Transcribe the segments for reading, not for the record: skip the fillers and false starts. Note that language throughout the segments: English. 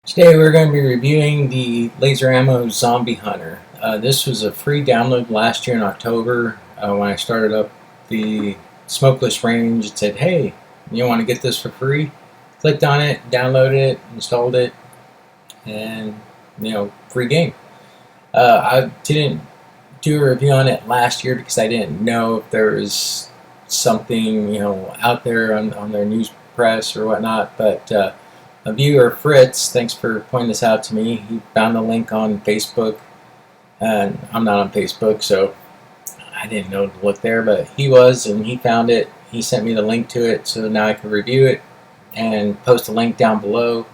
Today we're going to be reviewing the Laser Ammo Zombie Hunter. This was a free download last year in October when I started up the smokeless range. It said, hey, you want to get this for free? Clicked on it, downloaded it, installed it, and free game. I didn't do a review on it last year because I didn't know if there was something out there on their news press or whatnot, but a viewer, Fritz, thanks for pointing this out to me. He found the link on Facebook, and I'm not on Facebook, so I didn't know to look there, but he was, and he found it. He sent me the link to it, so now I can review it and post a link down below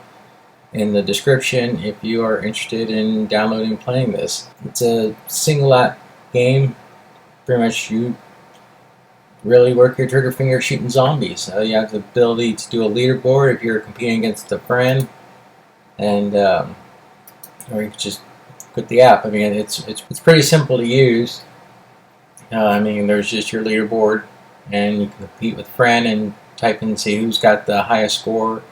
in the description if you are interested in downloading and playing this. It's a single app game. Pretty much you really work your trigger finger shooting zombies. You have the ability to do a leaderboard if you're competing against a friend, and or you can just quit the app. I mean, it's pretty simple to use. I mean, there's just your leaderboard, and you can compete with a friend and type in and see who's got the highest score,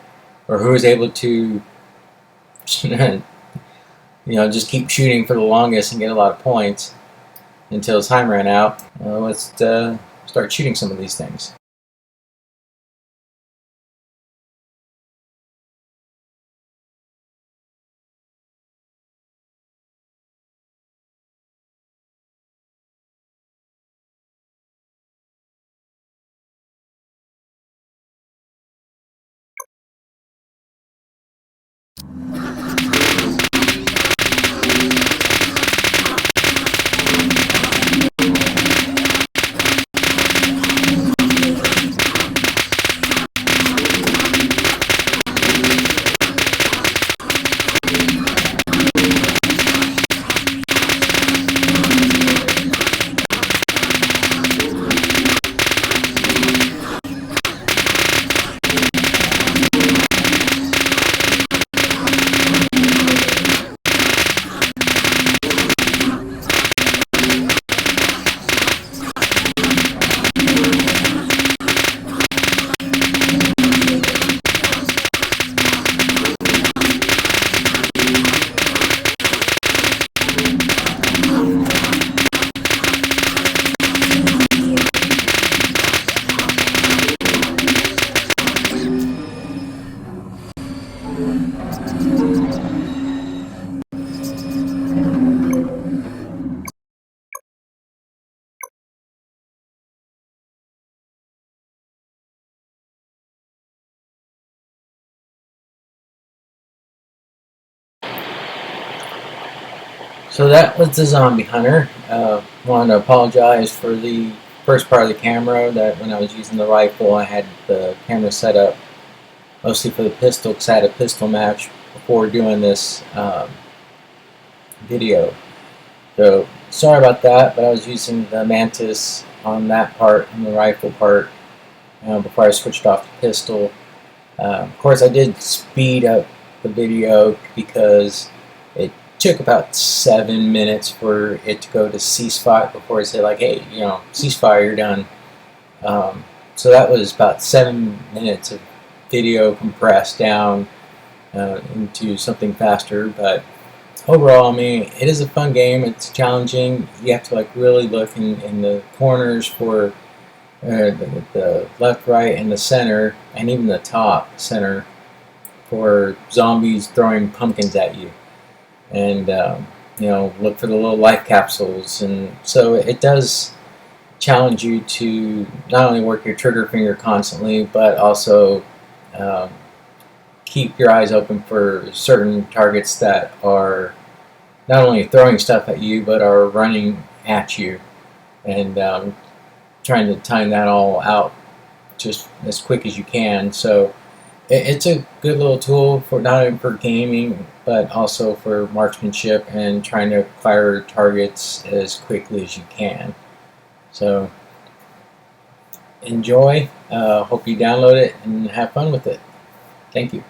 or who is able to just keep shooting for the longest and get a lot of points until his time ran out. Let's start shooting some of these things. So that was the Zombie Hunter. Wanted to apologize for the first part of the camera, that when I was using the rifle I had the camera set up mostly for the pistol because I had a pistol match before doing this video. So sorry about that, but I was using the Mantis on that part, on the rifle part, before I switched off the pistol. Of course I did speed up the video because it took about 7 minutes for it to go to ceasefire before it said like, hey, ceasefire, you're done. So that was about 7 minutes of video compressed down into something faster. But overall, I mean, it is a fun game. It's challenging. You have to like really look in the corners for the left, right, and the center, and even the top center for zombies throwing pumpkins at you. And look for the little life capsules, and so it does challenge you to not only work your trigger finger constantly, but also keep your eyes open for certain targets that are not only throwing stuff at you, but are running at you, and trying to time that all out just as quick as you can. So it's a good little tool for not only for gaming, but also for marksmanship and trying to acquire targets as quickly as you can. So enjoy. Hope you download it and have fun with it. Thank you.